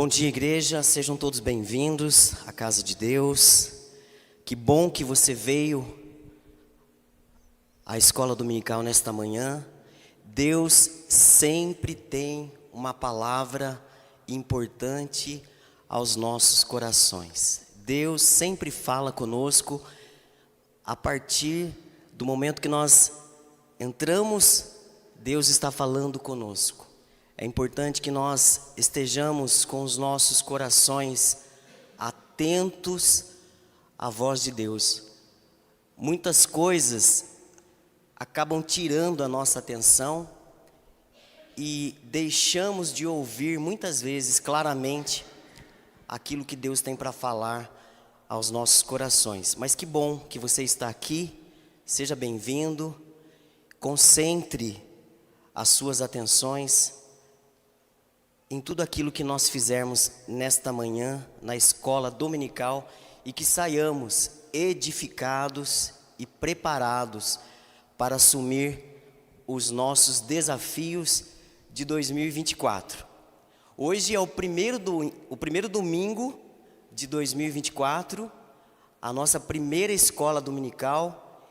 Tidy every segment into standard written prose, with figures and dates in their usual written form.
Bom dia, igreja, sejam todos bem-vindos à casa de Deus. Que bom que você veio à escola dominical nesta manhã. Deus sempre tem uma palavra importante aos nossos corações. Deus sempre fala conosco a partir do momento que nós entramos, Deus está falando conosco. É importante que nós estejamos com os nossos corações atentos à voz de Deus. Muitas coisas acabam tirando a nossa atenção e deixamos de ouvir muitas vezes claramente aquilo que Deus tem para falar aos nossos corações. Mas que bom que você está aqui, seja bem-vindo, concentre as suas atenções em tudo aquilo que nós fizermos nesta manhã, na escola dominical, e que saiamos edificados e preparados para assumir os nossos desafios de 2024. Hoje é o primeiro domingo de 2024, a nossa primeira escola dominical,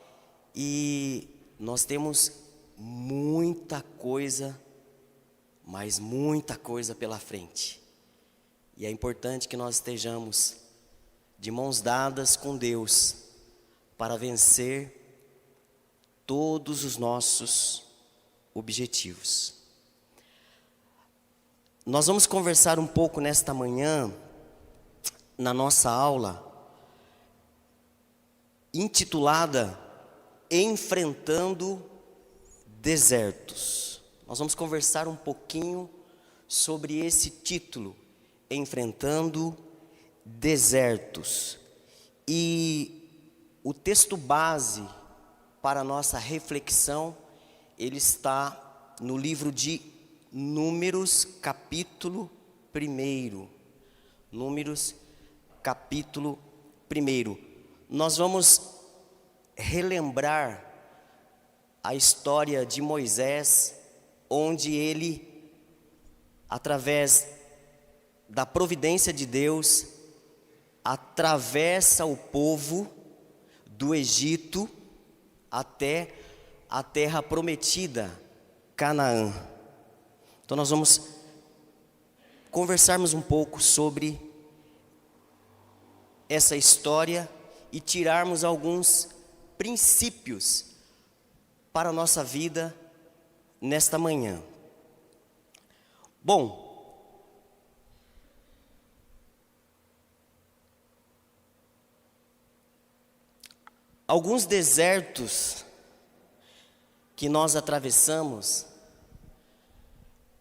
e nós temos muita coisa, mas muita coisa pela frente. E é importante que nós estejamos de mãos dadas com Deus para vencer todos os nossos objetivos. Nós vamos conversar um pouco nesta manhã, na nossa aula, intitulada Enfrentando Desertos. Nós vamos conversar um pouquinho sobre esse título, Enfrentando Desertos. E o texto base para a nossa reflexão, ele está no livro de Números, capítulo 1. Números, capítulo 1. Nós vamos relembrar a história de Moisés, onde ele, através da providência de Deus, atravessa o povo do Egito até a terra prometida, Canaã. Então nós vamos conversarmos um pouco sobre essa história e tirarmos alguns princípios para a nossa vida nesta manhã. Bom, alguns desertos que nós atravessamos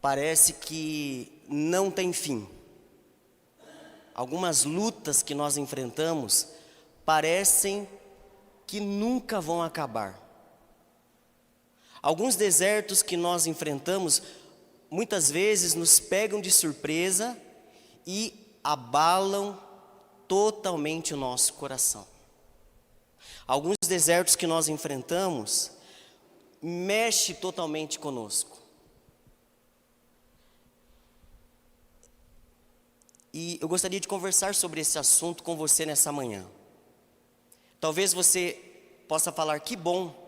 parece que não tem fim. Algumas lutas que nós enfrentamos parecem que nunca vão acabar. Alguns desertos que nós enfrentamos, muitas vezes nos pegam de surpresa e abalam totalmente o nosso coração. Alguns desertos que nós enfrentamos, mexe totalmente conosco. E eu gostaria de conversar sobre esse assunto com você nessa manhã. Talvez você possa falar, que bom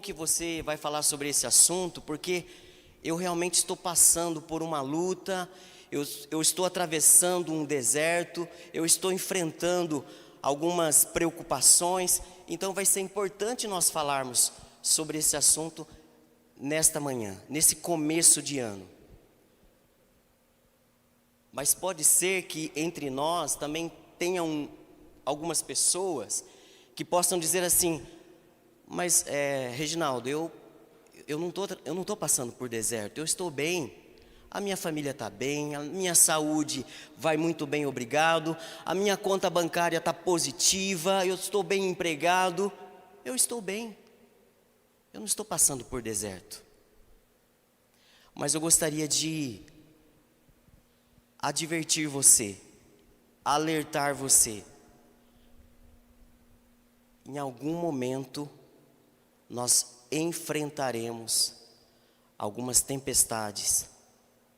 que você vai falar sobre esse assunto, porque eu realmente estou passando por uma luta, eu estou atravessando um deserto, eu estou enfrentando algumas preocupações, então vai ser importante nós falarmos sobre esse assunto nesta manhã, nesse começo de ano. Mas pode ser que entre nós também tenham algumas pessoas que possam dizer assim, mas Reginaldo, eu não estou passando por deserto, eu estou bem, a minha família está bem, a minha saúde vai muito bem, obrigado, a minha conta bancária está positiva, eu estou bem empregado, eu estou bem, eu não estou passando por deserto. Mas eu gostaria de advertir você, alertar você, em algum momento nós enfrentaremos algumas tempestades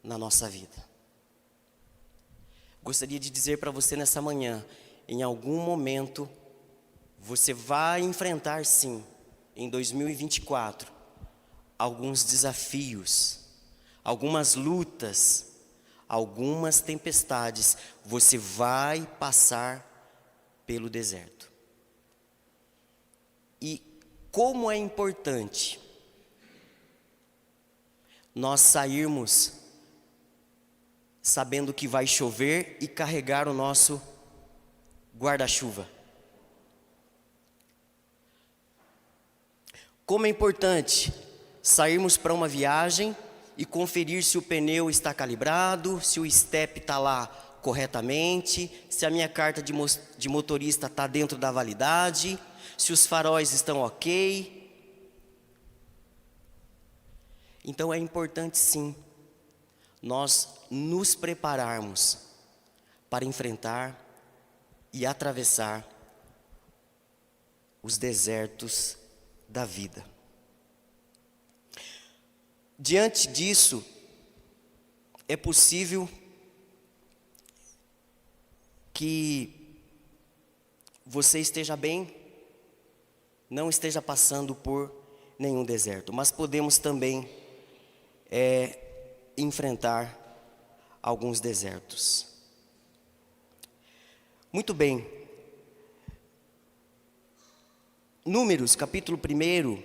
na nossa vida. Gostaria de dizer para você nessa manhã, em algum momento, você vai enfrentar sim, em 2024, alguns desafios, algumas lutas, algumas tempestades. Você vai passar pelo deserto. E como é importante nós sairmos sabendo que vai chover e carregar o nosso guarda-chuva. Como é importante sairmos para uma viagem e conferir se o pneu está calibrado, se o step está lá corretamente, se a minha carta de motorista está dentro da validade, se os faróis estão ok. Então é importante sim, nós nos prepararmos para enfrentar e atravessar os desertos da vida. Diante disso, é possível que você esteja bem, não esteja passando por nenhum deserto, mas podemos também enfrentar alguns desertos. Muito bem. Números, capítulo 1,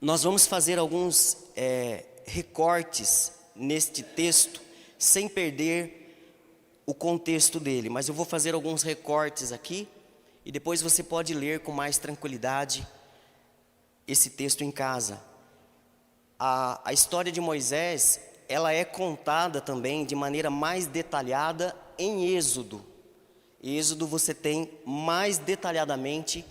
nós vamos fazer alguns recortes neste texto, sem perder o contexto dele, mas eu vou fazer alguns recortes aqui, e depois você pode ler com mais tranquilidade esse texto em casa. A história de Moisés, ela é contada também de maneira mais detalhada em Êxodo. Êxodo você tem mais detalhadamente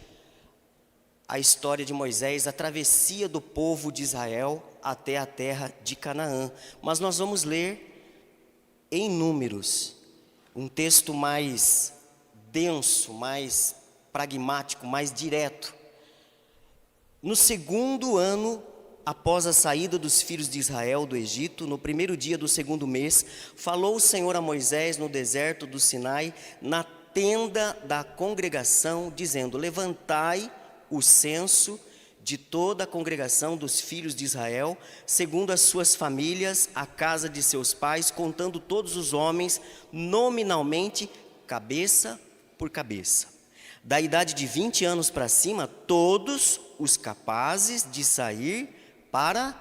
a história de Moisés, a travessia do povo de Israel até a terra de Canaã. Mas nós vamos ler em Números, um texto mais denso, mais pragmático, mais direto. No segundo ano após a saída dos filhos de Israel do Egito, no primeiro dia do segundo mês, falou o Senhor a Moisés no deserto do Sinai, na tenda da congregação, dizendo: levantai o censo de toda a congregação dos filhos de Israel, segundo as suas famílias, a casa de seus pais, contando todos os homens, nominalmente, cabeça por cabeça. Da idade de 20 anos para cima, todos os capazes de sair para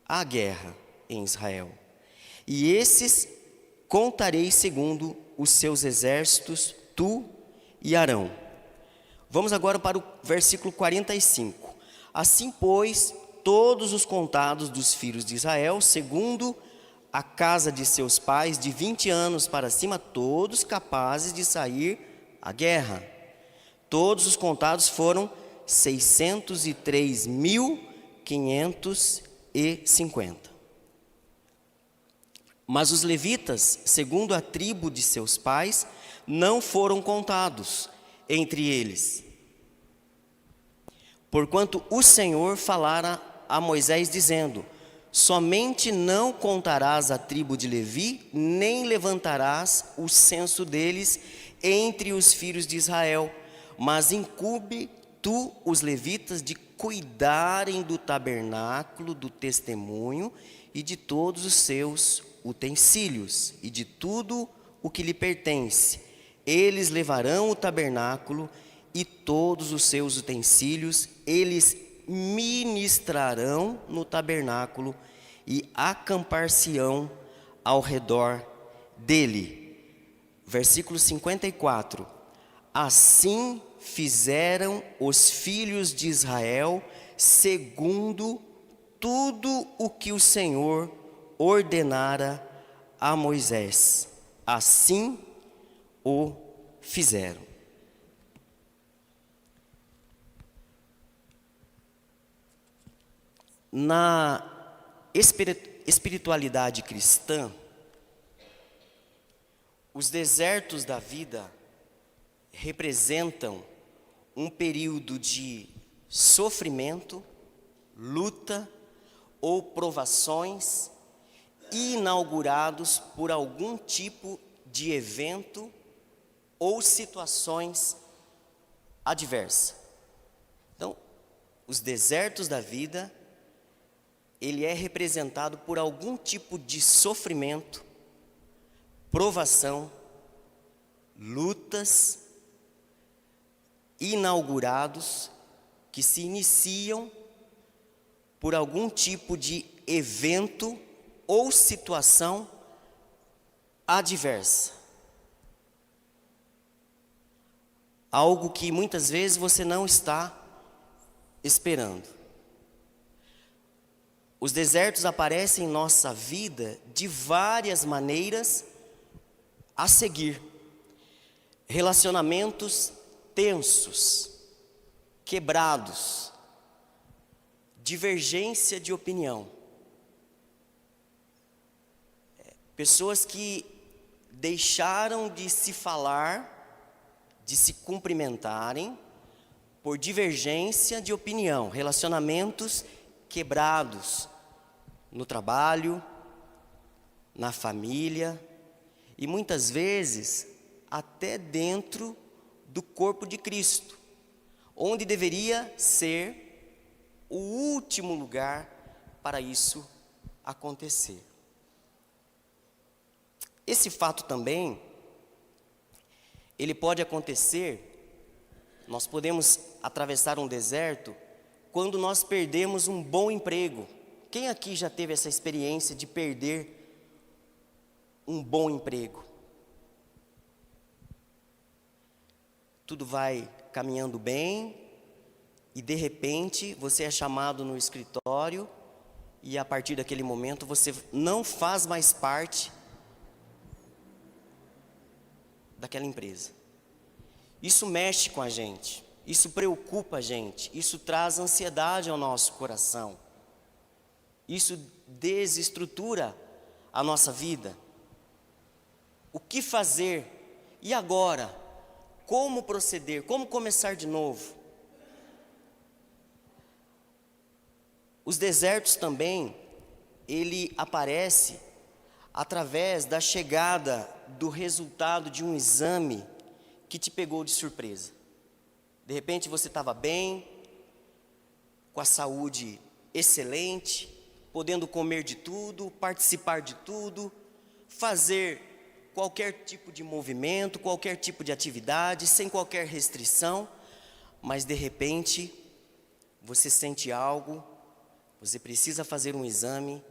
a guerra em Israel. E esses contarei segundo os seus exércitos, tu e Arão. Vamos agora para o versículo 45. Assim, pois, todos os contados dos filhos de Israel, segundo a casa de seus pais, de 20 anos para cima, todos capazes de sair à guerra. Todos os contados foram 603.550. Mas os levitas, segundo a tribo de seus pais, não foram contados entre eles, porquanto o Senhor falara a Moisés dizendo: somente não contarás a tribo de Levi, nem levantarás o censo deles entre os filhos de Israel, mas incumbe tu os levitas de cuidarem do tabernáculo do testemunho e de todos os seus utensílios e de tudo o que lhe pertence. Eles levarão o tabernáculo e todos os seus utensílios, eles ministrarão no tabernáculo e acampar-se-ão ao redor dele. Versículo 54. Assim fizeram os filhos de Israel, segundo tudo o que o Senhor ordenara a Moisés. Assim o fizeram. Na espiritualidade cristã, os desertos da vida representam um período de sofrimento, luta ou provações inaugurados por algum tipo de evento ou situações adversas. Então, os desertos da vida, ele é representado por algum tipo de sofrimento, provação, lutas, inaugurados, que se iniciam por algum tipo de evento ou situação adversa. Algo que muitas vezes você não está esperando. Os desertos aparecem em nossa vida de várias maneiras a seguir. Relacionamentos tensos, quebrados, divergência de opinião. Pessoas que deixaram de se falar, de se cumprimentarem, por divergência de opinião, relacionamentos quebrados no trabalho, na família e muitas vezes até dentro do corpo de Cristo, onde deveria ser o último lugar para isso acontecer. Esse fato também, ele pode acontecer, nós podemos atravessar um deserto quando nós perdemos um bom emprego. Quem aqui já teve essa experiência de perder um bom emprego? Tudo vai caminhando bem e de repente você é chamado no escritório e a partir daquele momento você não faz mais parte daquela empresa. Isso mexe com a gente, isso preocupa a gente, isso traz ansiedade ao nosso coração, isso desestrutura a nossa vida. O que fazer? E agora? Como proceder? Como começar de novo? Os desertos também, ele aparece através da chegada do resultado de um exame que te pegou de surpresa. De repente você estava bem, com a saúde excelente, podendo comer de tudo, participar de tudo, fazer qualquer tipo de movimento, qualquer tipo de atividade, sem qualquer restrição, mas de repente você sente algo, você precisa fazer um exame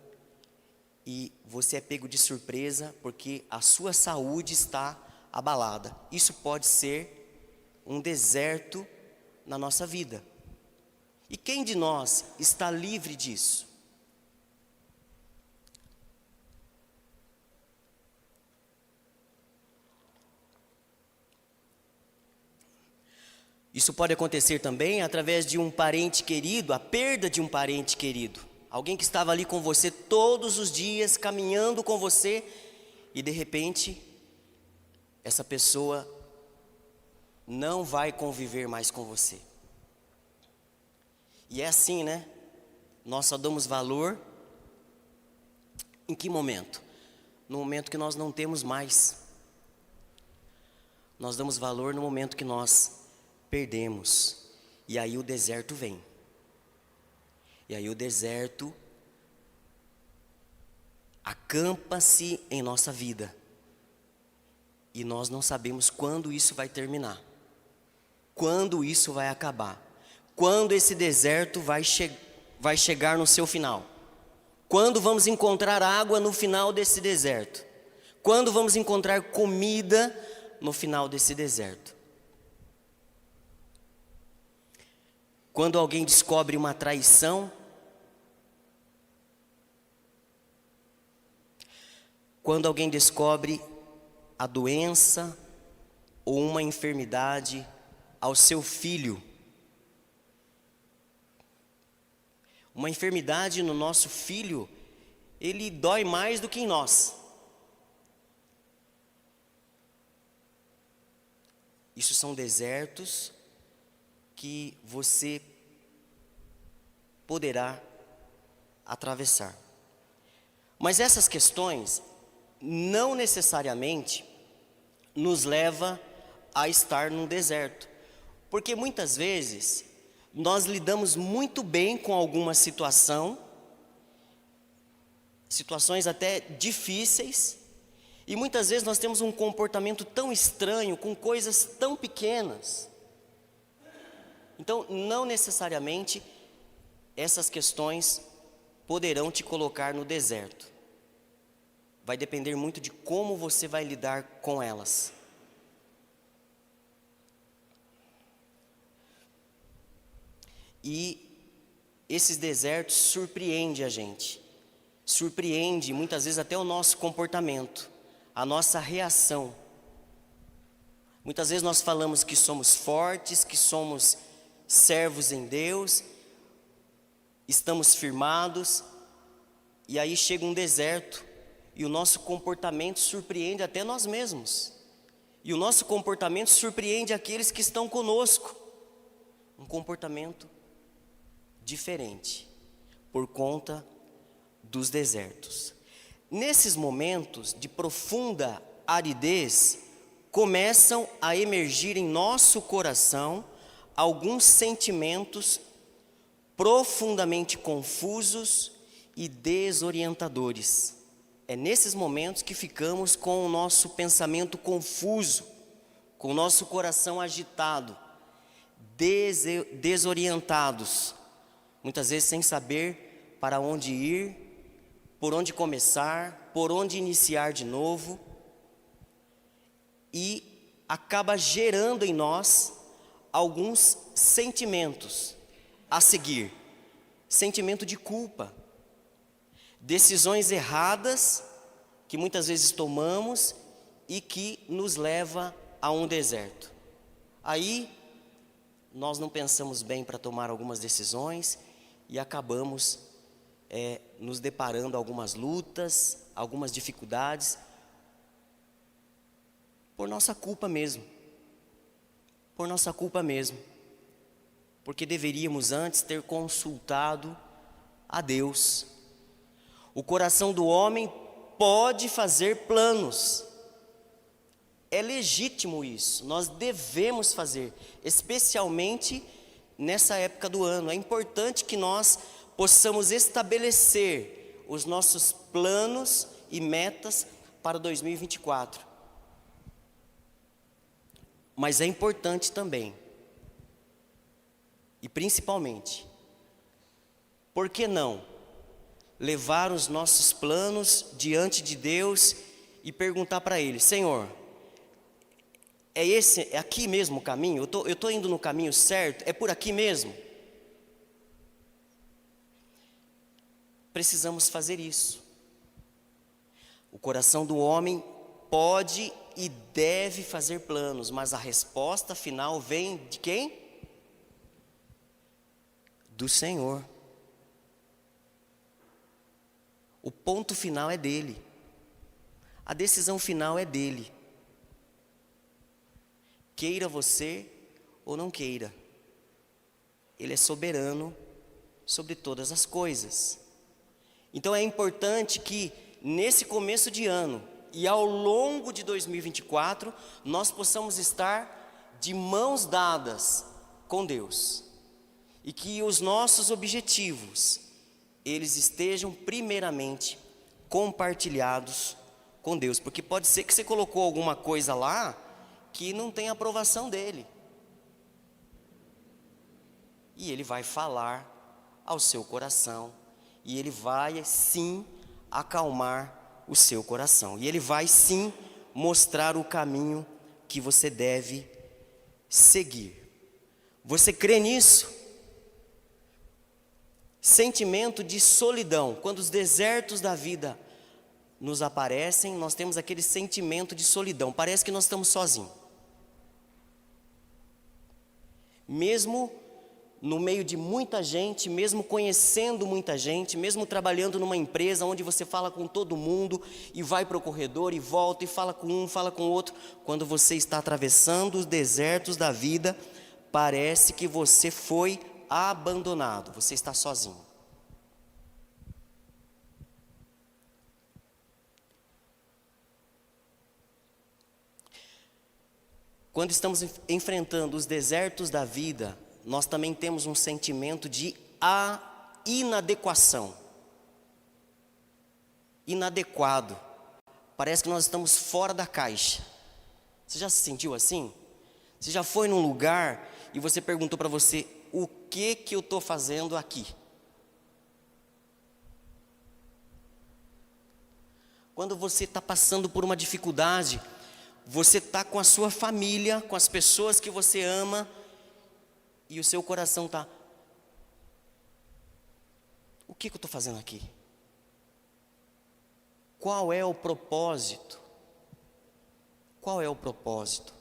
e você é pego de surpresa porque a sua saúde está abalada. Isso pode ser um deserto na nossa vida. E quem de nós está livre disso? Isso pode acontecer também através de um parente querido, a perda de um parente querido. Alguém que estava ali com você todos os dias, caminhando com você, e de repente, essa pessoa não vai conviver mais com você. E é assim, né? Nós só damos valor em que momento? No momento que nós não temos mais. Nós damos valor no momento que nós perdemos. E aí o deserto vem. E aí o deserto acampa-se em nossa vida. E nós não sabemos quando isso vai terminar. Quando isso vai acabar. Quando esse deserto vai chegar no seu final. Quando vamos encontrar água no final desse deserto. Quando vamos encontrar comida no final desse deserto. Quando alguém descobre uma traição, quando alguém descobre a doença ou uma enfermidade ao seu filho, uma enfermidade no nosso filho, ele dói mais do que em nós. Isso são desertos que você poderá atravessar. Mas essas questões não necessariamente nos leva a estar num deserto. Porque muitas vezes nós lidamos muito bem com alguma situações até difíceis, e muitas vezes nós temos um comportamento tão estranho com coisas tão pequenas. Então, não necessariamente essas questões poderão te colocar no deserto. Vai depender muito de como você vai lidar com elas. E esses desertos surpreendem a gente. Surpreende muitas vezes até o nosso comportamento, a nossa reação. Muitas vezes nós falamos que somos fortes, que somos servos em Deus, estamos firmados, e aí chega um deserto, e o nosso comportamento surpreende até nós mesmos. E o nosso comportamento surpreende aqueles que estão conosco. Um comportamento diferente, por conta dos desertos. Nesses momentos de profunda aridez, começam a emergir em nosso coração alguns sentimentos profundamente confusos e desorientadores. É nesses momentos que ficamos com o nosso pensamento confuso, com o nosso coração agitado, desorientados, muitas vezes sem saber para onde ir, por onde começar, por onde iniciar de novo, e acaba gerando em nós alguns sentimentos a seguir. Sentimento de culpa, decisões erradas que muitas vezes tomamos e que nos leva a um deserto. Aí nós não pensamos bem para tomar algumas decisões e acabamos nos deparando algumas lutas, algumas dificuldades, por nossa culpa mesmo. Por nossa culpa mesmo. Porque deveríamos antes ter consultado a Deus. O coração do homem pode fazer planos. É legítimo isso, nós devemos fazer, especialmente nessa época do ano. É importante que nós possamos estabelecer os nossos planos e metas para 2024. Mas é importante também, e principalmente, por que não levar os nossos planos diante de Deus e perguntar para Ele: Senhor, é aqui mesmo o caminho? Eu estou indo no caminho certo? É por aqui mesmo? Precisamos fazer isso. O coração do homem pode e deve fazer planos, mas a resposta final vem de quem? Do Senhor. O ponto final é dele. A decisão final é dele. Queira você ou não queira, Ele é soberano sobre todas as coisas. Então é importante que nesse começo de ano e ao longo de 2024, nós possamos estar de mãos dadas com Deus. E que os nossos objetivos, eles estejam primeiramente compartilhados com Deus. Porque pode ser que você colocou alguma coisa lá que não tem aprovação dele. E ele vai falar ao seu coração. E ele vai sim acalmar o seu coração. E ele vai sim mostrar o caminho que você deve seguir. Você crê nisso? Sentimento de solidão. Quando os desertos da vida nos aparecem, nós temos aquele sentimento de solidão. Parece que nós estamos sozinhos. Mesmo no meio de muita gente, mesmo conhecendo muita gente, mesmo trabalhando numa empresa onde você fala com todo mundo e vai para o corredor e volta e fala com um, fala com o outro, quando você está atravessando os desertos da vida, parece que você foi abandonado, você está sozinho. Quando estamos enfrentando os desertos da vida, nós também temos um sentimento de inadequação. Inadequado. Parece que nós estamos fora da caixa. Você já se sentiu assim? Você já foi num lugar e você perguntou para você: o que eu estou fazendo aqui? Quando você está passando por uma dificuldade, você está com a sua família, com as pessoas que você ama, e o seu coração está: o que eu estou fazendo aqui? Qual é o propósito? Qual é o propósito?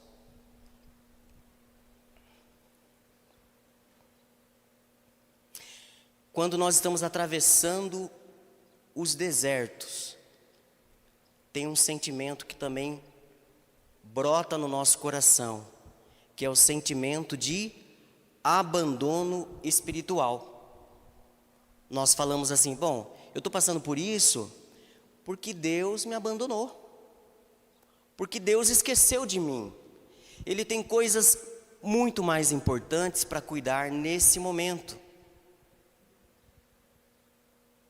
Quando nós estamos atravessando os desertos, tem um sentimento que também brota no nosso coração, que é o sentimento de abandono espiritual. Nós falamos assim: bom, eu estou passando por isso porque Deus me abandonou, porque Deus esqueceu de mim. Ele tem coisas muito mais importantes para cuidar nesse momento.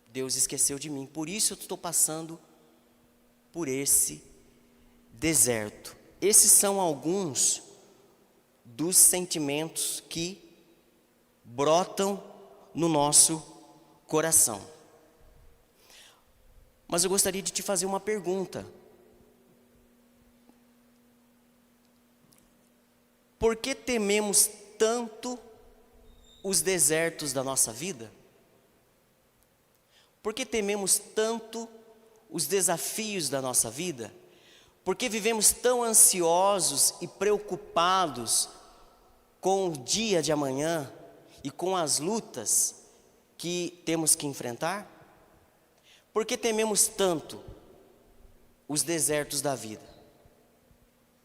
Deus esqueceu de mim, por isso eu estou passando por esse deserto. Esses são alguns dos sentimentos que brotam no nosso coração. Mas eu gostaria de te fazer uma pergunta. Por que tememos tanto os desertos da nossa vida? Por que tememos tanto os desafios da nossa vida? Por que vivemos tão ansiosos e preocupados com o dia de amanhã e com as lutas que temos que enfrentar? Por que tememos tanto os desertos da vida?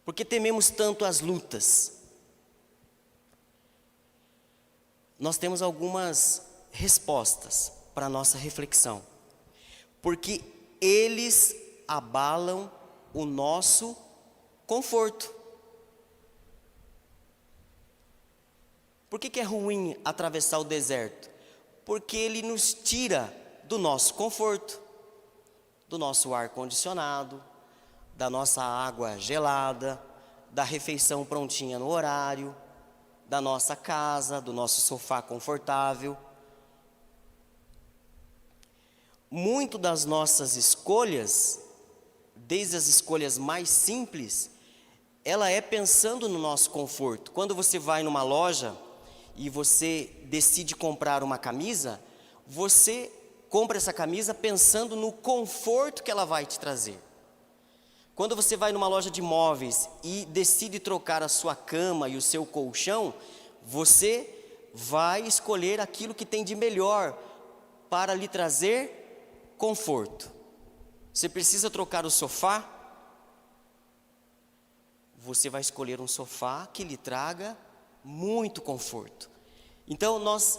Por que tememos tanto as lutas? Nós temos algumas respostas para a nossa reflexão. Porque eles abalam o nosso conforto. Por que é ruim atravessar o deserto? Porque ele nos tira do nosso conforto, do nosso ar condicionado, da nossa água gelada, da refeição prontinha no horário, da nossa casa, do nosso sofá confortável. Muito das nossas escolhas, desde as escolhas mais simples, ela é pensando no nosso conforto. Quando você vai numa loja e você decide comprar uma camisa, você compra essa camisa pensando no conforto que ela vai te trazer. Quando você vai numa loja de móveis e decide trocar a sua cama e o seu colchão, você vai escolher aquilo que tem de melhor para lhe trazer conforto. Você precisa trocar o sofá? Você vai escolher um sofá que lhe traga muito conforto. Então nós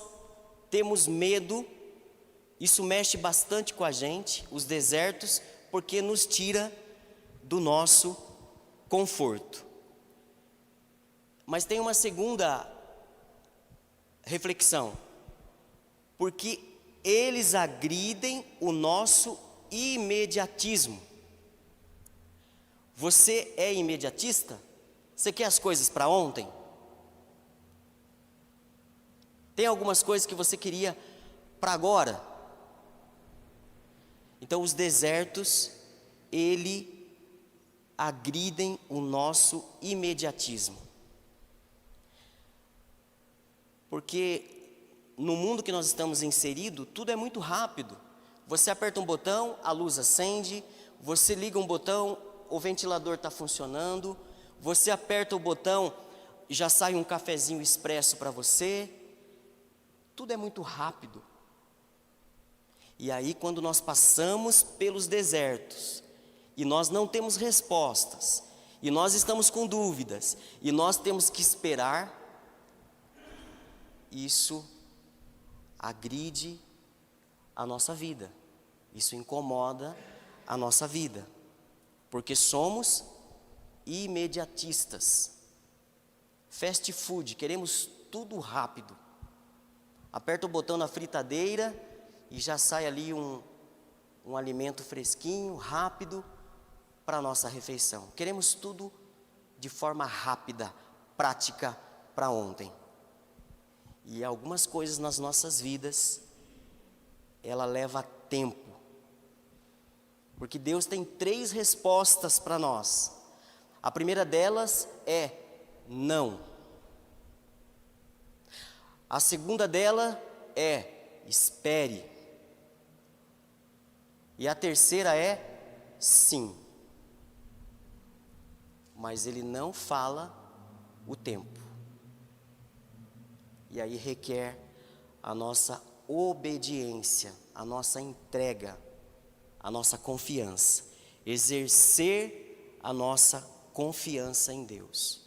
temos medo, isso mexe bastante com a gente, os desertos, porque nos tira do nosso conforto. Mas tem uma segunda reflexão, porque eles agridem o nosso imediatismo. Você é imediatista? Você quer as coisas para ontem? Tem algumas coisas que você queria para agora? Então os desertos, ele agridem o nosso imediatismo. Porque no mundo que nós estamos inseridos, tudo é muito rápido. Você aperta um botão, a luz acende. Você liga um botão, o ventilador está funcionando. Você aperta o botão, já sai um cafezinho expresso para você. Tudo é muito rápido. E aí, quando nós passamos pelos desertos, e nós não temos respostas, e nós estamos com dúvidas, e nós temos que esperar, isso agride a nossa vida, isso incomoda a nossa vida, porque somos imediatistas. Fast food, queremos tudo rápido. Aperta o botão na fritadeira e já sai ali um alimento fresquinho, rápido para a nossa refeição. Queremos tudo de forma rápida, prática para ontem. E algumas coisas nas nossas vidas, ela leva tempo. Porque Deus tem 3 respostas para nós. A primeira delas é não. A segunda dela é espere. E a terceira é sim. Mas ele não fala o tempo. E aí requer a nossa obediência, a nossa entrega, a nossa confiança. Exercer a nossa confiança em Deus.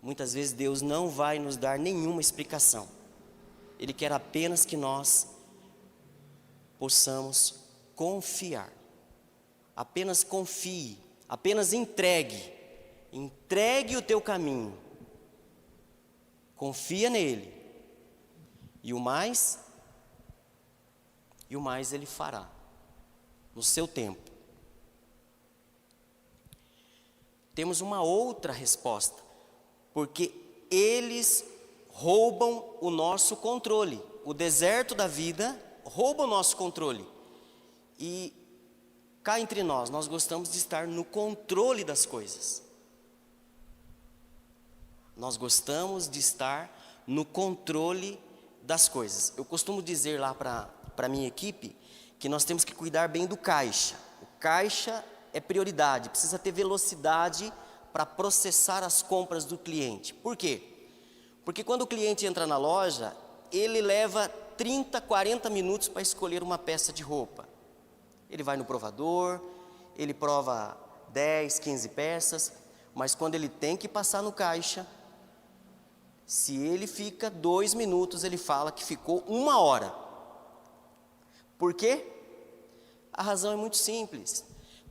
Muitas vezes Deus não vai nos dar nenhuma explicação. Ele quer apenas que nós possamos confiar. Apenas confie, apenas entregue. Entregue o teu caminho. Confia nele. E o mais ele fará no seu tempo. Temos uma outra resposta, porque eles roubam o nosso controle. O deserto da vida rouba o nosso controle. E cá entre nós gostamos de estar no controle das coisas. Nós gostamos de estar no controle das coisas. Eu costumo dizer lá para a minha equipe que nós temos que cuidar bem do caixa. O caixa é prioridade, precisa ter velocidade para processar as compras do cliente. Por quê? Porque quando o cliente entra na loja, ele leva 30, 40 minutos para escolher uma peça de roupa. Ele vai no provador, ele prova 10, 15 peças, mas quando ele tem que passar no caixa, se ele fica 2 minutos, ele fala que ficou 1 hora. Por quê? A razão é muito simples.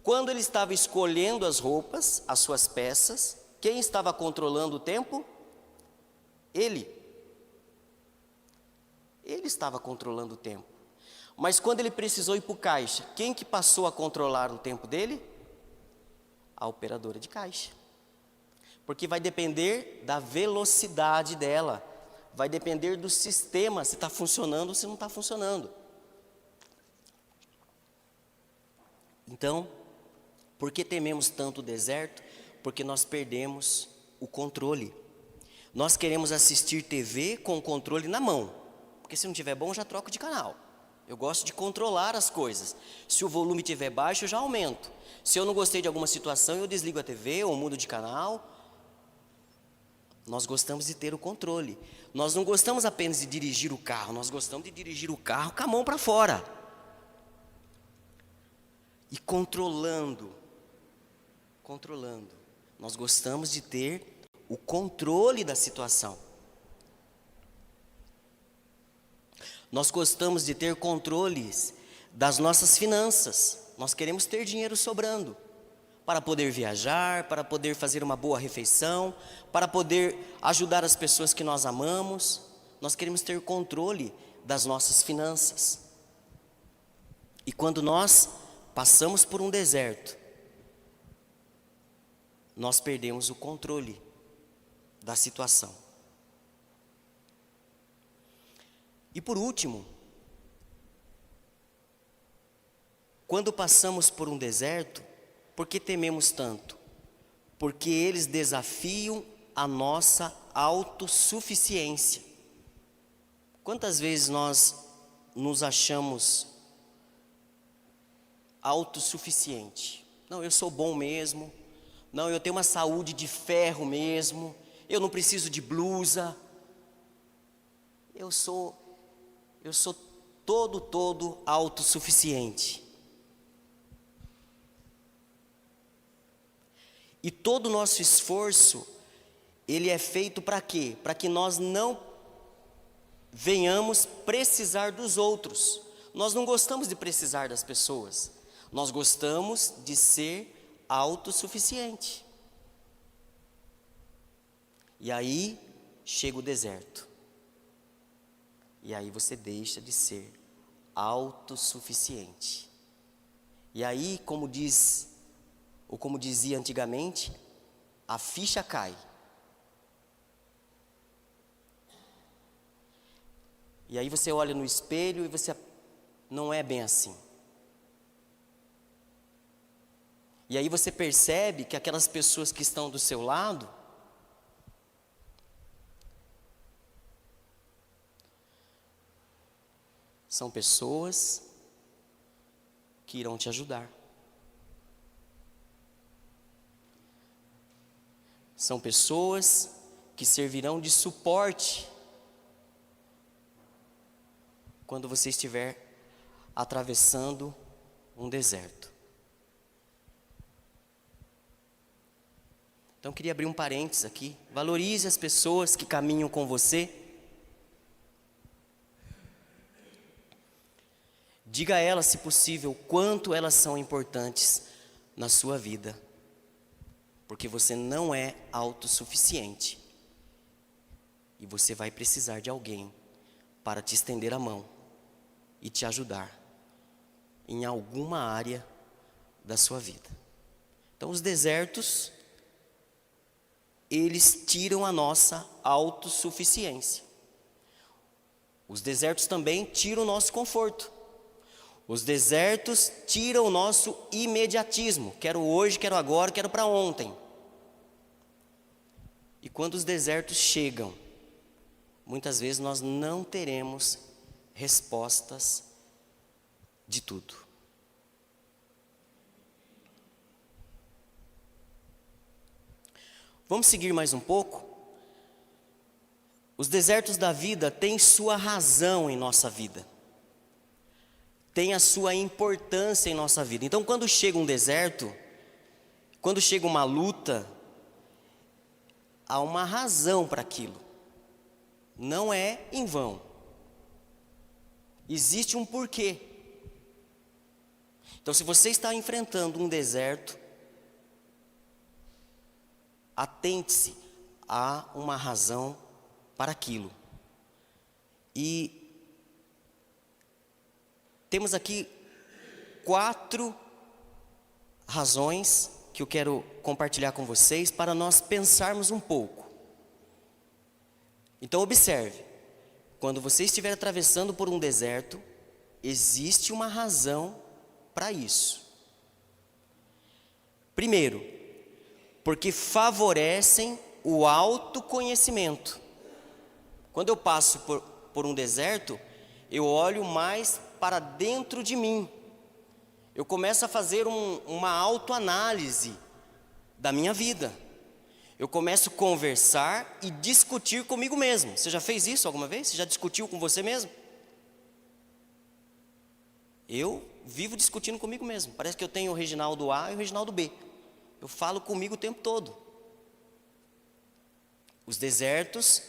Quando ele estava escolhendo as roupas, as suas peças, quem estava controlando o tempo? Ele. Ele estava controlando o tempo. Mas quando ele precisou ir para o caixa, quem que passou a controlar o tempo dele? A operadora de caixa. Porque vai depender da velocidade dela, vai depender do sistema, se está funcionando ou se não está funcionando. Então, por que tememos tanto o deserto? Porque nós perdemos o controle. Nós queremos assistir TV com o controle na mão, porque se não tiver bom, eu já troco de canal. Eu gosto de controlar as coisas. Se o volume estiver baixo, eu já aumento. Se eu não gostei de alguma situação, eu desligo a TV ou mudo de canal. Nós gostamos de ter o controle. Nós não gostamos apenas de dirigir o carro, nós gostamos de dirigir o carro com a mão para fora. E controlando. Nós gostamos de ter o controle da situação. Nós gostamos de ter controles das nossas finanças. Nós queremos ter dinheiro sobrando para poder viajar, para poder fazer uma boa refeição, para poder ajudar as pessoas que nós amamos. Nós queremos ter controle das nossas finanças. E quando nós passamos por um deserto, nós perdemos o controle da situação. E por último, quando passamos por um deserto, por que tememos tanto? Porque eles desafiam a nossa autossuficiência. Quantas vezes nós nos achamos autossuficiente? Não, eu sou bom mesmo. Não, eu tenho uma saúde de ferro mesmo. Eu não preciso de blusa. Eu sou todo autossuficiente. E todo o nosso esforço, ele é feito para quê? Para que nós não venhamos precisar dos outros. Nós não gostamos de precisar das pessoas. Nós gostamos de ser autossuficiente. E aí chega o deserto. E aí você deixa de ser autossuficiente. E aí, como dizia antigamente, a ficha cai. E aí você olha no espelho e você não é bem assim. E aí você percebe que aquelas pessoas que estão do seu lado são pessoas que irão te ajudar. São pessoas que servirão de suporte quando você estiver atravessando um deserto. Então eu queria abrir um parênteses aqui. Valorize as pessoas que caminham com você. Diga a elas, se possível, quanto elas são importantes na sua vida. Porque você não é autossuficiente. E você vai precisar de alguém para te estender a mão e te ajudar em alguma área da sua vida. Então os desertos, eles tiram a nossa autossuficiência. Os desertos também tiram o nosso conforto. Os desertos tiram o nosso imediatismo. Quero hoje, quero agora, quero para ontem. E quando os desertos chegam, muitas vezes nós não teremos respostas de tudo. Vamos seguir mais um pouco? Os desertos da vida têm sua razão em nossa vida. Tem a sua importância em nossa vida. Então, quando chega um deserto, quando chega uma luta, há uma razão para aquilo. Não é em vão. Existe um porquê. Então, se você está enfrentando um deserto, atente-se a uma razão para aquilo. E temos aqui 4 razões que eu quero compartilhar com vocês para nós pensarmos um pouco. Então observe, quando você estiver atravessando por um deserto, existe uma razão para isso. Primeiro, porque favorecem o autoconhecimento. Quando eu passo por um deserto, eu olho mais para dentro de mim. Eu começo a fazer uma autoanálise da minha vida. Eu começo a conversar e discutir comigo mesmo. Você já fez isso alguma vez? Você já discutiu com você mesmo? Eu vivo discutindo comigo mesmo. Parece que eu tenho o Reginaldo A e o Reginaldo B. Eu falo comigo o tempo todo. Os desertos,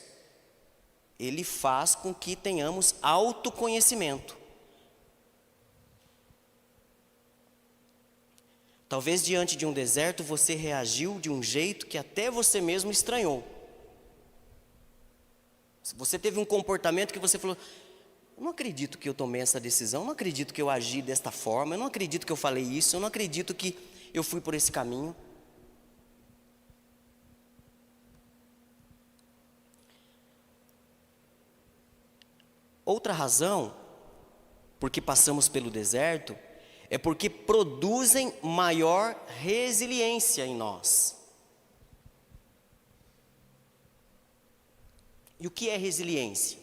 ele faz com que tenhamos autoconhecimento. Talvez diante de um deserto você reagiu de um jeito que até você mesmo estranhou. Você teve um comportamento que você falou: eu não acredito que eu tomei essa decisão, eu não acredito que eu agi desta forma, eu não acredito que eu falei isso, eu não acredito que eu fui por esse caminho. Outra razão, porque passamos pelo deserto, é porque produzem maior resiliência em nós. E o que é resiliência?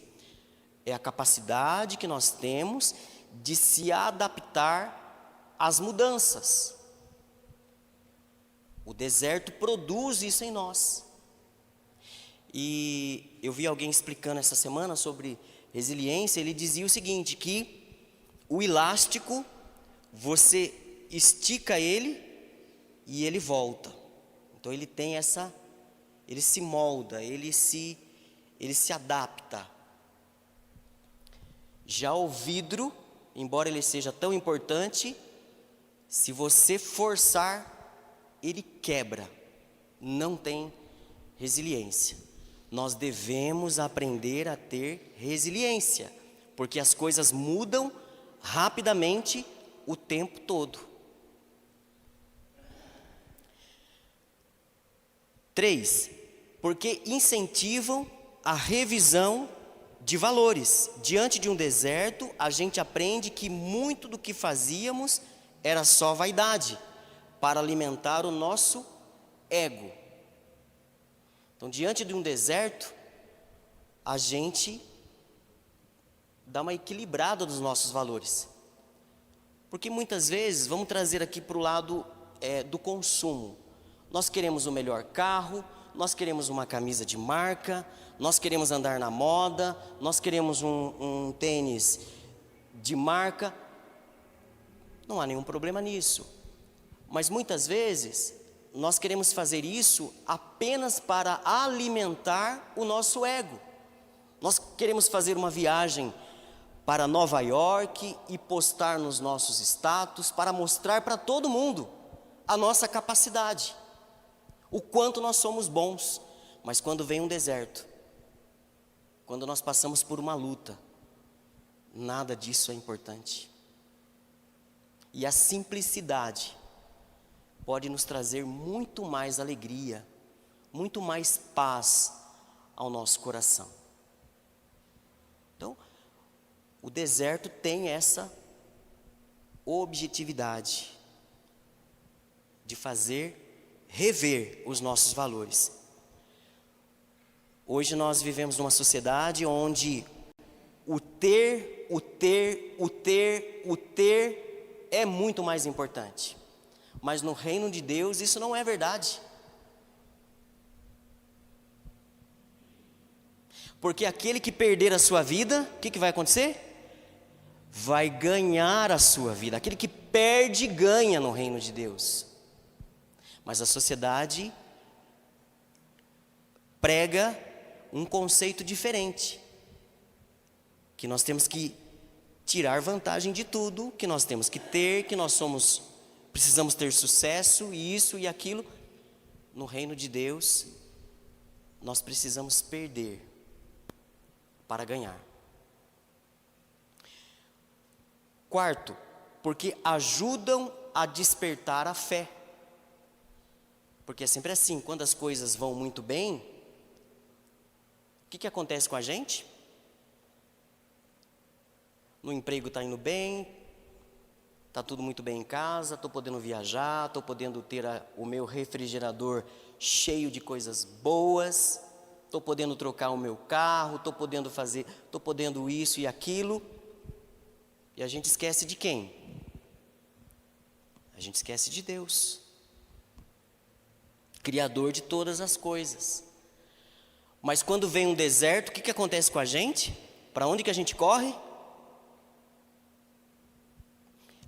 É a capacidade que nós temos de se adaptar às mudanças. O deserto produz isso em nós. E eu vi alguém explicando essa semana sobre resiliência. Ele dizia o seguinte, que o elástico, você estica ele e ele volta. Então ele tem ele se molda, ele se adapta. Já o vidro, embora ele seja tão importante, se você forçar, ele quebra. Não tem resiliência. nós devemos aprender a ter resiliência, porque as coisas mudam rapidamente o tempo todo. 3, porque incentivam a revisão de valores. Diante de um deserto, a gente aprende que muito do que fazíamos era só vaidade, para alimentar o nosso ego. Então, diante de um deserto, a gente dá uma equilibrada dos nossos valores. Porque muitas vezes, vamos trazer aqui para o lado do consumo. Nós queremos o melhor carro, nós queremos uma camisa de marca, nós queremos andar na moda, nós queremos um tênis de marca. Não há nenhum problema nisso. Mas muitas vezes, nós queremos fazer isso apenas para alimentar o nosso ego. Nós queremos fazer uma viagem para Nova York e postar nos nossos status para mostrar para todo mundo a nossa capacidade, o quanto nós somos bons. Mas quando vem um deserto, quando nós passamos por uma luta, nada disso é importante. E a simplicidade pode nos trazer muito mais alegria, muito mais paz ao nosso coração. Então, o deserto tem essa objetividade de rever os nossos valores. Hoje nós vivemos numa sociedade onde o ter é muito mais importante. Mas no reino de Deus isso não é verdade. Porque aquele que perder a sua vida, o que vai acontecer? Vai ganhar a sua vida. Aquele que perde, ganha no reino de Deus. Mas a sociedade prega um conceito diferente. Que nós temos que tirar vantagem de tudo, que nós temos que ter, que precisamos ter sucesso, e isso e aquilo. No reino de Deus, nós precisamos perder para ganhar. 4, porque ajudam a despertar a fé. Porque é sempre assim, quando as coisas vão muito bem, o que acontece com a gente? No emprego está indo bem, está tudo muito bem em casa, estou podendo viajar, estou podendo ter o meu refrigerador cheio de coisas boas, estou podendo trocar o meu carro, estou podendo isso e aquilo. E a gente esquece de quem? A gente esquece de Deus, Criador de todas as coisas. Mas quando vem um deserto, o que acontece com a gente? Para onde que a gente corre?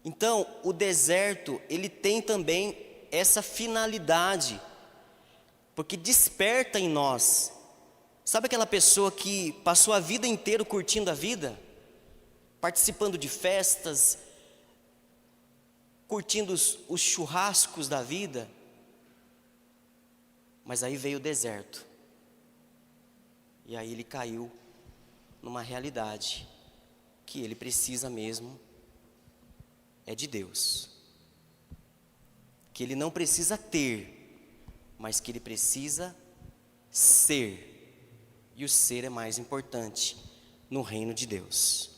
Então, o deserto, ele tem também essa finalidade, porque desperta em nós. Sabe aquela pessoa que passou a vida inteira curtindo a vida? Participando de festas, curtindo os churrascos da vida? Mas aí veio o deserto. E aí ele caiu numa realidade que ele precisa mesmo de Deus. Que ele não precisa ter, mas que ele precisa ser. E o ser é mais importante no reino de Deus.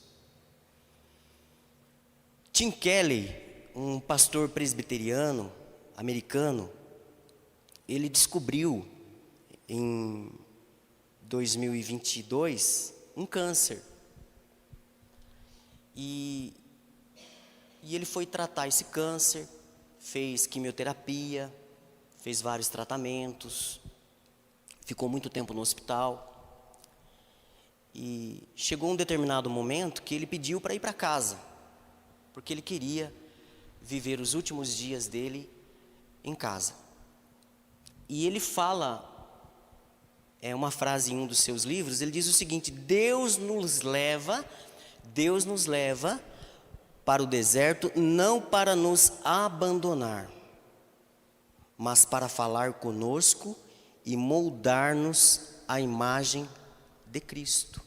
Tim Keller, um pastor presbiteriano americano, ele descobriu em 2022 um câncer. E ele foi tratar esse câncer, fez quimioterapia, fez vários tratamentos, ficou muito tempo no hospital. E chegou um determinado momento que ele pediu para ir para casa, porque ele queria viver os últimos dias dele em casa. E ele fala, uma frase em um dos seus livros, ele diz o seguinte: Deus nos leva para o deserto não para nos abandonar, mas para falar conosco e moldar-nos à imagem de Cristo.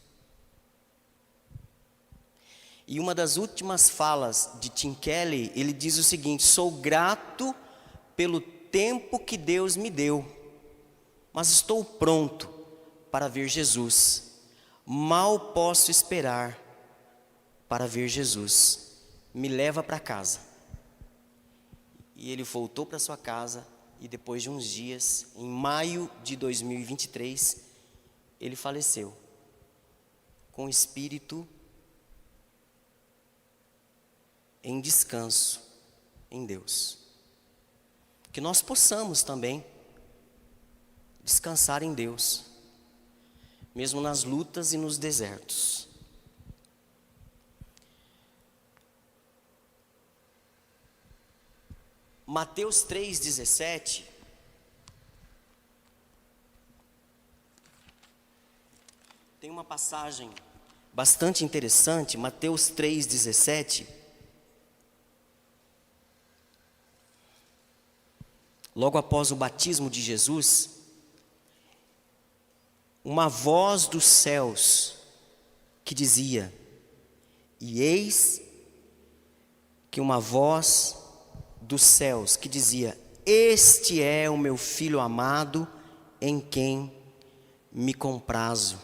E uma das últimas falas de Tim Keller, ele diz o seguinte: sou grato pelo tempo que Deus me deu, mas estou pronto para ver Jesus. Mal posso esperar para ver Jesus. Me leva para casa. E ele voltou para sua casa e depois de uns dias, em maio de 2023, ele faleceu com o espírito em descanso em Deus. Que nós possamos também descansar em Deus, mesmo nas lutas e nos desertos. Mateus 3,17 tem uma passagem bastante interessante. Mateus 3,17. Logo após o batismo de Jesus, uma voz dos céus que dizia, e eis que uma voz dos céus que dizia, este é o meu filho amado, em quem me comprazo.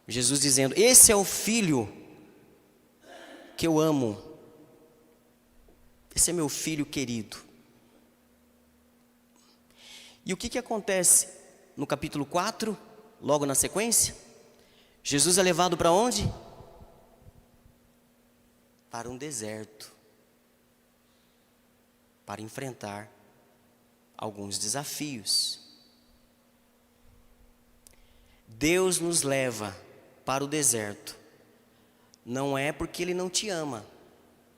Jesus dizendo, esse é o filho que eu amo, esse é meu filho querido. E o que acontece no capítulo 4, logo na sequência? Jesus é levado para onde? Para um deserto, para enfrentar alguns desafios. Deus nos leva para o deserto, não é porque Ele não te ama,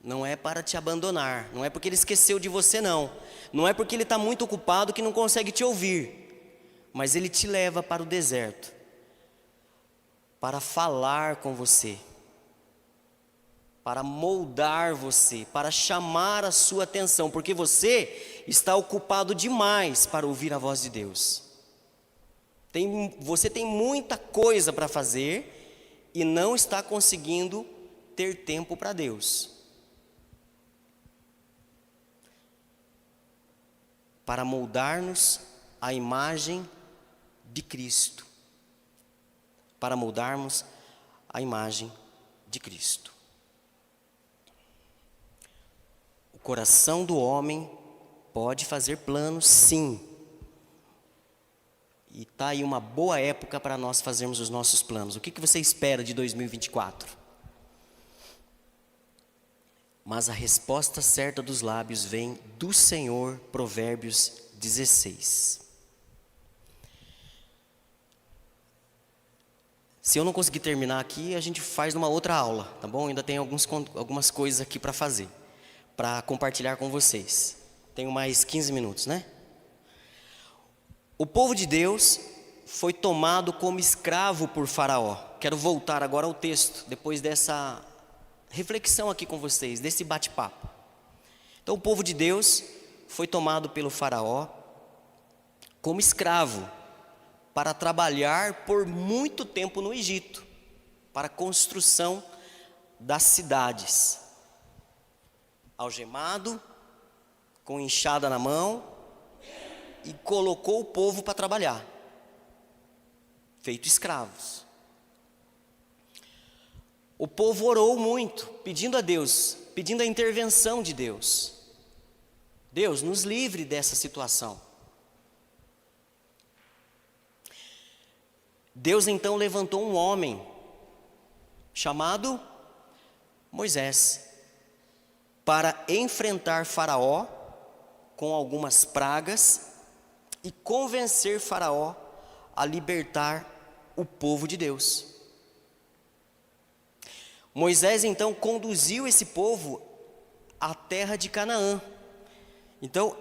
não é para te abandonar, não é porque Ele esqueceu de você, não é porque Ele está muito ocupado que não consegue te ouvir, mas Ele te leva para o deserto, para falar com você, para moldar você, para chamar a sua atenção, porque você está ocupado demais para ouvir a voz de Deus. Você tem muita coisa para fazer e não está conseguindo ter tempo para Deus. Para moldar-nos à imagem de Cristo. Para moldarmos a imagem de Cristo. O coração do homem pode fazer planos, sim. E está aí uma boa época para nós fazermos os nossos planos. O que você espera de 2024? Mas a resposta certa dos lábios vem do Senhor, Provérbios 16. Se eu não conseguir terminar aqui, a gente faz numa outra aula, tá bom? Ainda tem algumas coisas aqui para fazer, para compartilhar com vocês. Tenho mais 15 minutos, né? O povo de Deus foi tomado como escravo por Faraó. Quero voltar agora ao texto, depois dessa reflexão aqui com vocês, desse bate-papo. Então o povo de Deus foi tomado pelo Faraó como escravo para trabalhar por muito tempo no Egito, para a construção das cidades. Algemado, com enxada na mão, e colocou o povo para trabalhar, feito escravos. O povo orou muito, pedindo a Deus, pedindo a intervenção de Deus. Deus, nos livre dessa situação. Deus então levantou um homem, chamado Moisés, para enfrentar Faraó com algumas pragas e convencer Faraó a libertar o povo de Deus. Moisés então conduziu esse povo à terra de Canaã. Então,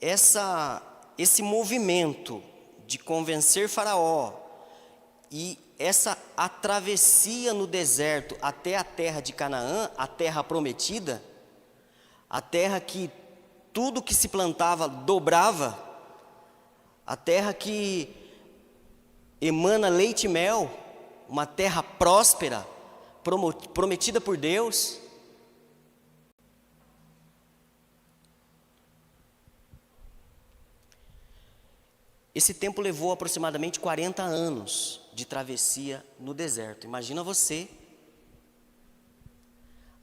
esse movimento de convencer Faraó e essa a travessia no deserto até a terra de Canaã, a terra prometida, a terra que tudo que se plantava dobrava, a terra que emana leite e mel, uma terra próspera, prometida por Deus. Esse tempo levou aproximadamente 40 anos de travessia no deserto. Imagina você.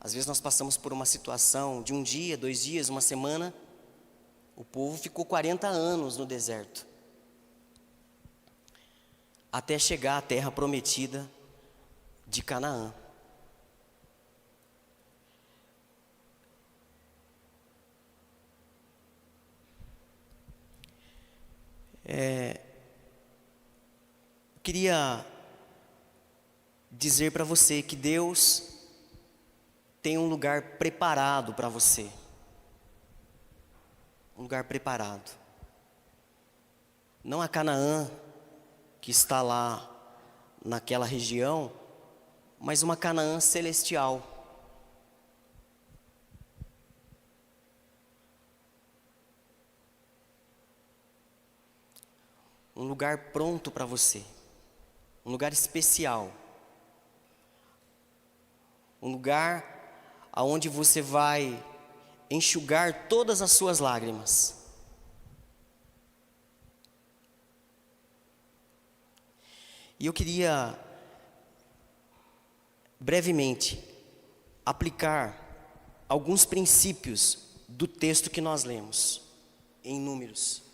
Às vezes nós passamos por uma situação de um dia, 2 dias, uma semana. O povo ficou 40 anos no deserto, até chegar à terra prometida de Canaã. Eu queria dizer para você que Deus tem um lugar preparado para você. Um lugar preparado. Não a Canaã, que está lá naquela região, mas uma Canaã celestial. Um lugar pronto para você. Um lugar especial. Um lugar aonde você vai enxugar todas as suas lágrimas. E eu queria brevemente aplicar alguns princípios do texto que nós lemos em Números.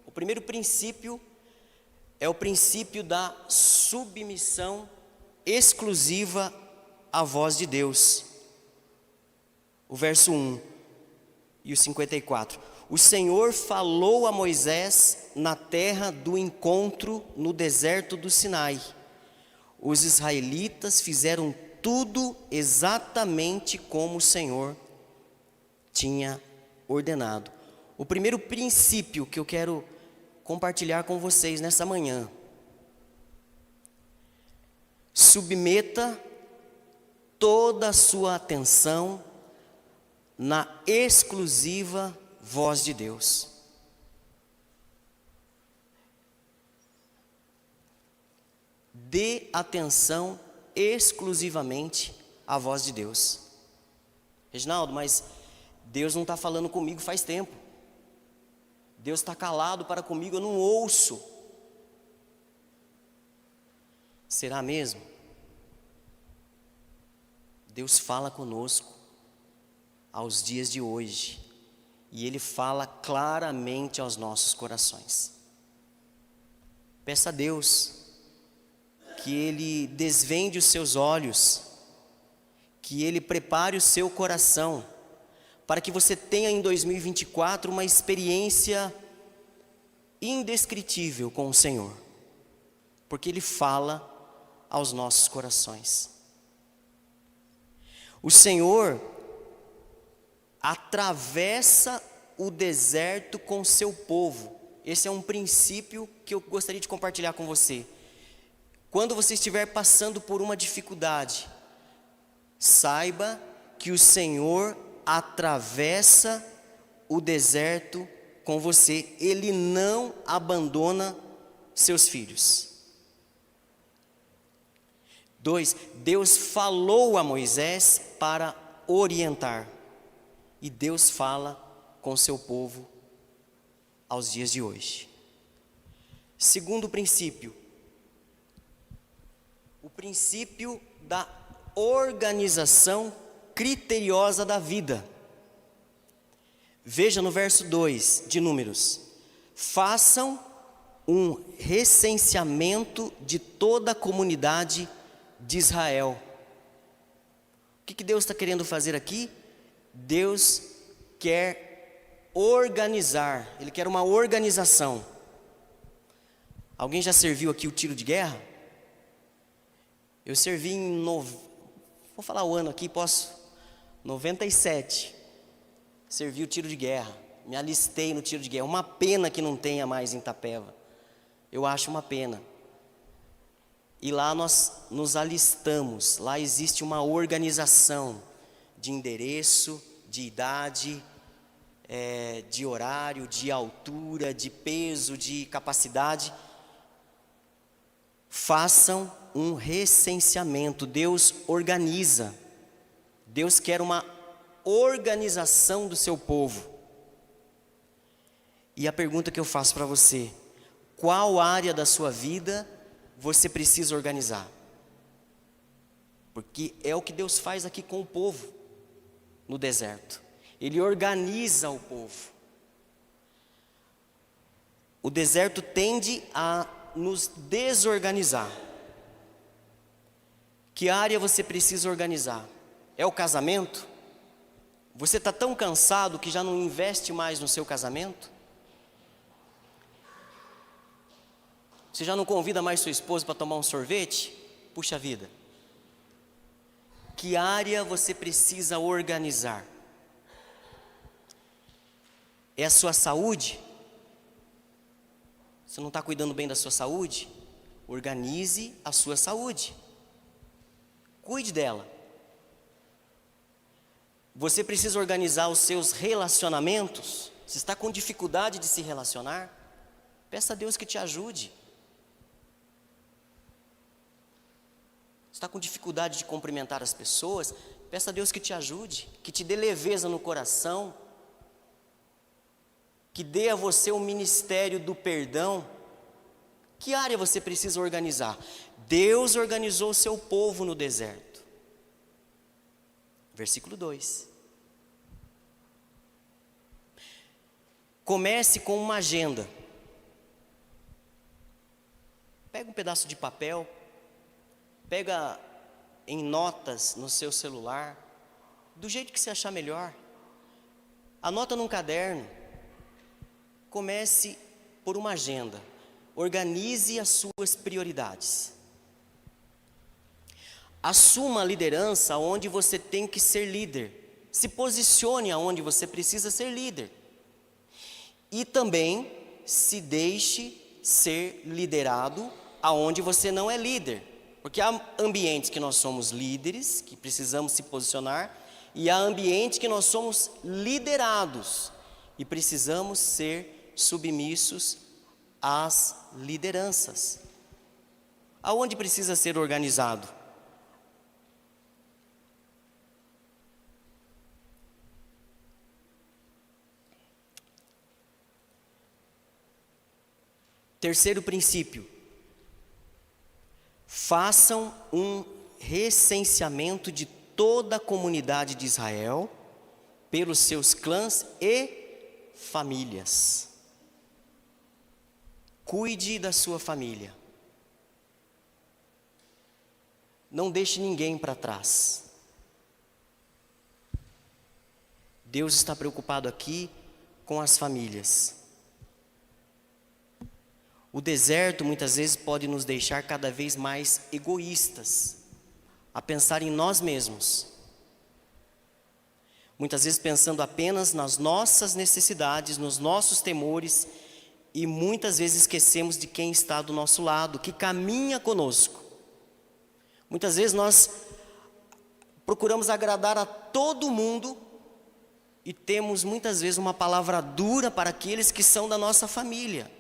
O primeiro princípio é o princípio da submissão exclusiva à voz de Deus. O verso 1 e o 54. O Senhor falou a Moisés na terra do encontro no deserto do Sinai. Os israelitas fizeram tudo exatamente como o Senhor tinha ordenado. O primeiro princípio que eu quero compartilhar com vocês nessa manhã: submeta toda a sua atenção na exclusiva voz de Deus. Dê atenção exclusivamente à voz de Deus. Reginaldo, mas Deus não está falando comigo faz tempo. Deus está calado para comigo, eu não ouço. Será mesmo? Deus fala conosco aos dias de hoje, e Ele fala claramente aos nossos corações. Peça a Deus que Ele desvende os seus olhos, que Ele prepare o seu coração, para que você tenha em 2024 uma experiência indescritível com o Senhor, porque Ele fala aos nossos corações. O Senhor atravessa o deserto com seu povo. Esse é um princípio que eu gostaria de compartilhar com você. Quando você estiver passando por uma dificuldade, saiba que o Senhor atravessa o deserto com você. Ele não abandona seus filhos. 2. Deus falou a Moisés para orientar. E Deus fala com seu povo aos dias de hoje. Segundo princípio, o princípio da organização criteriosa da vida. Veja no verso 2 de Números: façam um recenseamento de toda a comunidade de Israel. O que Deus está querendo fazer aqui? Deus quer organizar, Ele quer uma organização. Alguém já serviu aqui o tiro de guerra? Eu servi vou falar o ano aqui, posso? 97. Servi o tiro de guerra, me alistei no tiro de guerra. Uma pena que não tenha mais em Itapeva. Eu acho uma pena. E lá nós nos alistamos. Lá existe uma organização de endereço, de idade, de horário, de altura, de peso, de capacidade. Façam um recenseamento. Deus organiza. Deus quer uma organização do seu povo. E a pergunta que eu faço para você: qual área da sua vida você precisa organizar? Porque é o que Deus faz aqui com o povo no deserto. Ele organiza o povo. O deserto tende a nos desorganizar. Que área você precisa organizar? É o casamento? Você está tão cansado que já não investe mais no seu casamento? Você já não convida mais sua esposa para tomar um sorvete? Puxa vida. Que área você precisa organizar? É a sua saúde? Você não está cuidando bem da sua saúde? Organize a sua saúde. Cuide dela. Você precisa organizar os seus relacionamentos? Você está com dificuldade de se relacionar? Peça a Deus que te ajude. Está com dificuldade de cumprimentar as pessoas? Peça a Deus que te ajude, que te dê leveza no coração, que dê a você o ministério do perdão. Que área você precisa organizar? Deus organizou o seu povo no deserto. Versículo 2. Comece com uma agenda. Pega um pedaço de papel, pega em notas no seu celular, do jeito que você achar melhor. Anota num caderno. Comece por uma agenda. Organize as suas prioridades. Assuma a liderança onde você tem que ser líder. Se posicione aonde você precisa ser líder. E também se deixe ser liderado aonde você não é líder. Porque há ambientes que nós somos líderes, que precisamos se posicionar, e há ambientes que nós somos liderados e precisamos ser submissos às lideranças. Aonde precisa ser organizado? Terceiro princípio: façam um recenseamento de toda a comunidade de Israel, pelos seus clãs e famílias. Cuide da sua família. Não deixe ninguém para trás. Deus está preocupado aqui com as famílias. O deserto muitas vezes pode nos deixar cada vez mais egoístas, a pensar em nós mesmos. Muitas vezes pensando apenas nas nossas necessidades, nos nossos temores, e muitas vezes esquecemos de quem está do nosso lado, que caminha conosco. Muitas vezes nós procuramos agradar a todo mundo e temos muitas vezes uma palavra dura para aqueles que são da nossa família.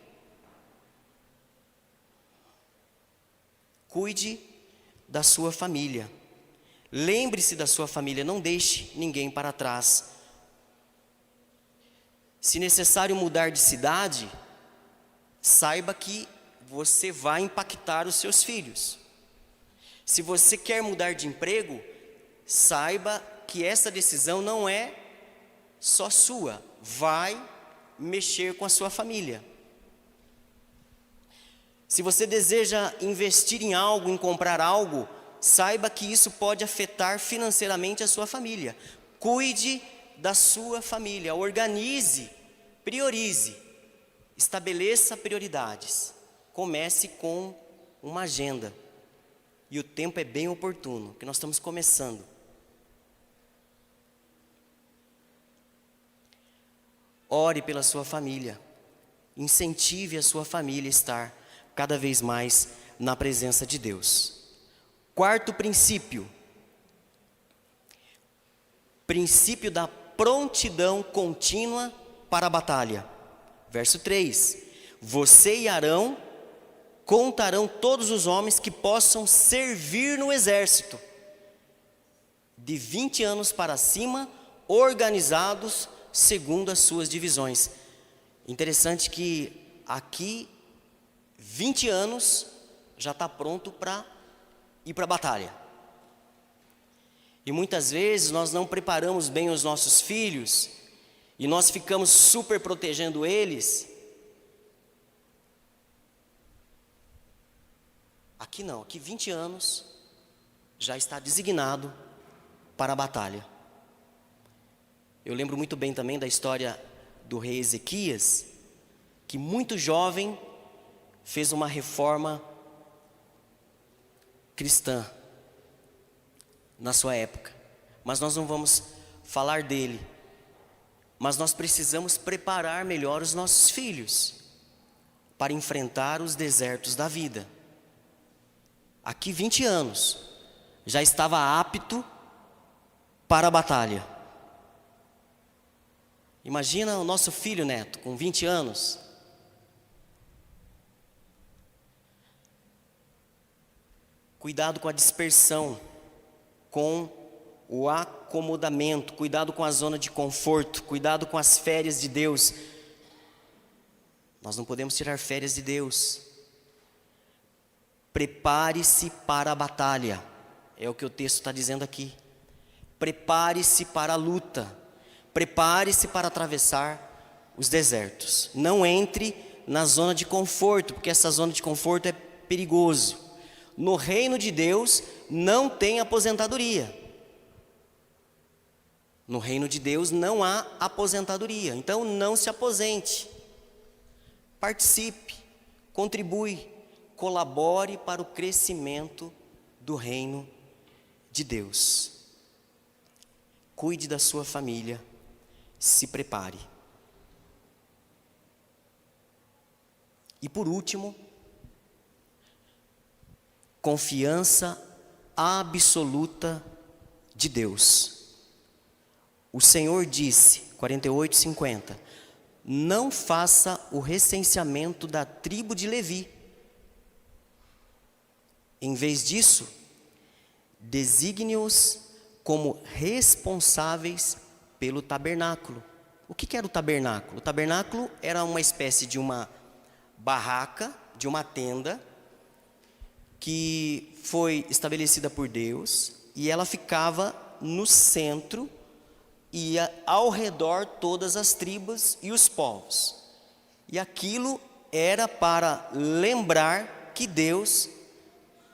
Cuide da sua família. Lembre-se da sua família, não deixe ninguém para trás. Se necessário mudar de cidade, saiba que você vai impactar os seus filhos. Se você quer mudar de emprego, saiba que essa decisão não é só sua, vai mexer com a sua família. Se você deseja investir em algo, em comprar algo, saiba que isso pode afetar financeiramente a sua família. Cuide da sua família, organize, priorize, estabeleça prioridades. Comece com uma agenda. E o tempo é bem oportuno, que nós estamos começando. Ore pela sua família. Incentive a sua família a estar cada vez mais na presença de Deus. Quarto princípio. Princípio da prontidão contínua para a batalha. Verso 3: você e Arão contarão todos os homens que possam servir no exército, de 20 anos para cima, organizados segundo as suas divisões. Interessante que aqui, 20 anos, já está pronto para ir para a batalha. E muitas vezes nós não preparamos bem os nossos filhos, e nós ficamos super protegendo eles. Aqui não, aqui 20 anos já está designado para a batalha. Eu lembro muito bem também da história do rei Ezequias, que muito jovem fez uma reforma cristã na sua época. Mas nós não vamos falar dele. Mas nós precisamos preparar melhor os nossos filhos para enfrentar os desertos da vida. Aqui 20 anos, já estava apto para a batalha. Imagina o nosso filho neto com 20 anos. Cuidado com a dispersão, com o acomodamento, cuidado com a zona de conforto, cuidado com as férias de Deus. Nós não podemos tirar férias de Deus. Prepare-se para a batalha, é o que o texto está dizendo aqui. Prepare-se para a luta, prepare-se para atravessar os desertos. Não entre na zona de conforto, porque essa zona de conforto é perigoso. No reino de Deus não tem aposentadoria. No reino de Deus não há aposentadoria, então não se aposente. Participe, contribui, colabore para o crescimento do reino de Deus. Cuide da sua família, se prepare. E por último, confiança absoluta de Deus. O Senhor disse, 48:50, não faça o recenseamento da tribo de Levi. Em vez disso, designe-os como responsáveis pelo tabernáculo. O que era o tabernáculo? O tabernáculo era uma espécie de uma barraca, de uma tenda, que foi estabelecida por Deus, e ela ficava no centro, e ao redor todas as tribos e os povos. E aquilo era para lembrar que Deus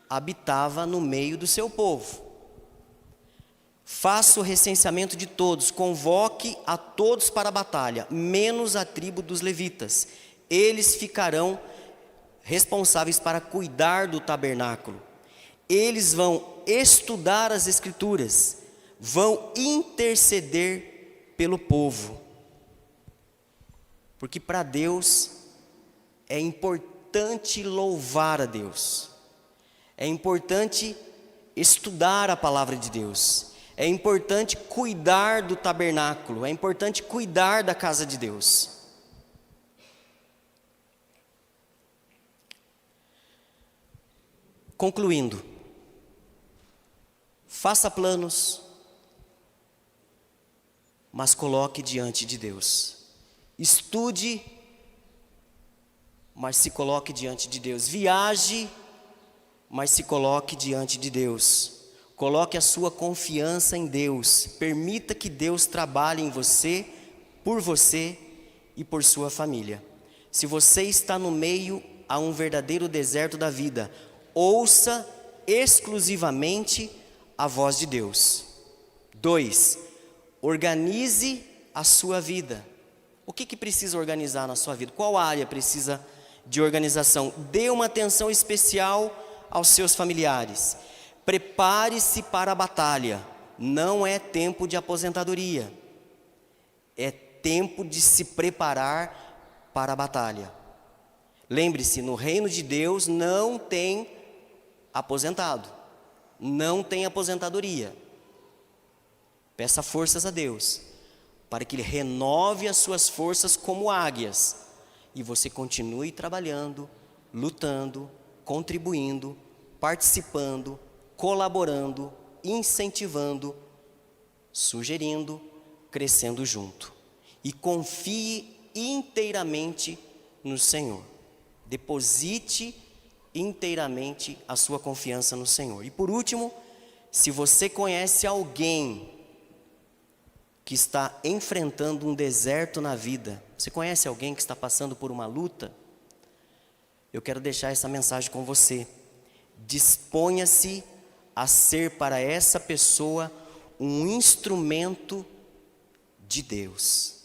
habitava no meio do seu povo. Faça o recenseamento de todos, convoque a todos para a batalha, menos a tribo dos levitas. Eles ficarão responsáveis para cuidar do tabernáculo. Eles vão estudar as escrituras, vão interceder pelo povo. Porque para Deus é importante louvar a Deus. É importante estudar a palavra de Deus. É importante cuidar do tabernáculo. É importante cuidar da casa de Deus. Concluindo, faça planos, mas coloque diante de Deus. Estude, mas se coloque diante de Deus. Viaje, mas se coloque diante de Deus. Coloque a sua confiança em Deus. Permita que Deus trabalhe em você, por você e por sua família. Se você está no meio a um verdadeiro deserto da vida, ouça exclusivamente a voz de Deus. 2. Organize a sua vida. O que precisa organizar na sua vida? Qual área precisa de organização? Dê uma atenção especial aos seus familiares. Prepare-se para a batalha. Não é tempo de aposentadoria. É tempo de se preparar para a batalha. Lembre-se, no reino de Deus não tem aposentado. Não tem aposentadoria. Peça forças a Deus. para que Ele renove as suas forças como águias, e você continue trabalhando, lutando, contribuindo, participando, colaborando, incentivando, sugerindo, crescendo junto. E confie inteiramente no Senhor. Deposite inteiramente a sua confiança no Senhor. E por último, se você conhece alguém que está enfrentando um deserto na vida, você conhece alguém que está passando por uma luta? Eu quero deixar essa mensagem com você. Disponha-se a ser para essa pessoa um instrumento de Deus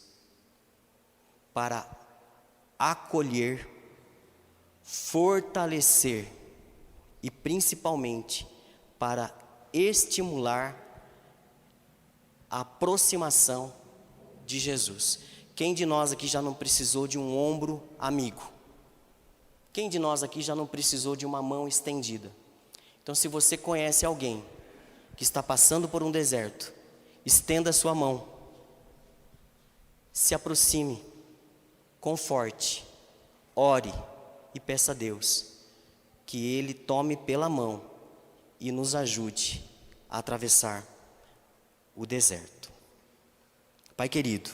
para acolher, fortalecer e principalmente para estimular a aproximação de Jesus. Quem de nós aqui já não precisou de um ombro amigo? Quem de nós aqui já não precisou de uma mão estendida? Então, se você conhece alguém que está passando por um deserto, estenda a sua mão, se aproxime, conforte, ore e peça a Deus que Ele tome pela mão e nos ajude a atravessar o deserto. Pai querido,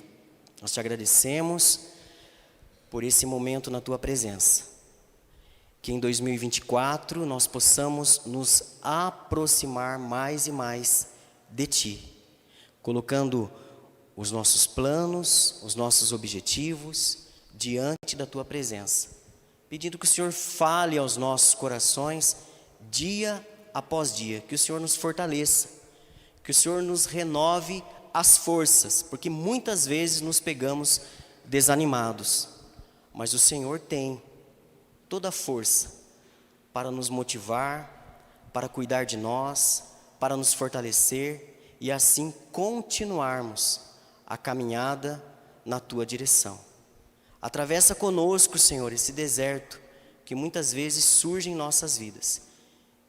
nós te agradecemos por esse momento na Tua presença. Que em 2024 nós possamos nos aproximar mais e mais de Ti, colocando os nossos planos, os nossos objetivos diante da Tua presença, pedindo que o Senhor fale aos nossos corações dia após dia, que o Senhor nos fortaleça, que o Senhor nos renove as forças, porque muitas vezes nos pegamos desanimados, mas o Senhor tem toda a força para nos motivar, para cuidar de nós, para nos fortalecer e assim continuarmos a caminhada na Tua direção. Atravessa conosco, Senhor, esse deserto que muitas vezes surge em nossas vidas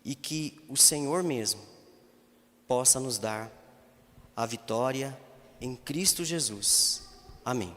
e que o Senhor mesmo possa nos dar a vitória em Cristo Jesus. Amém.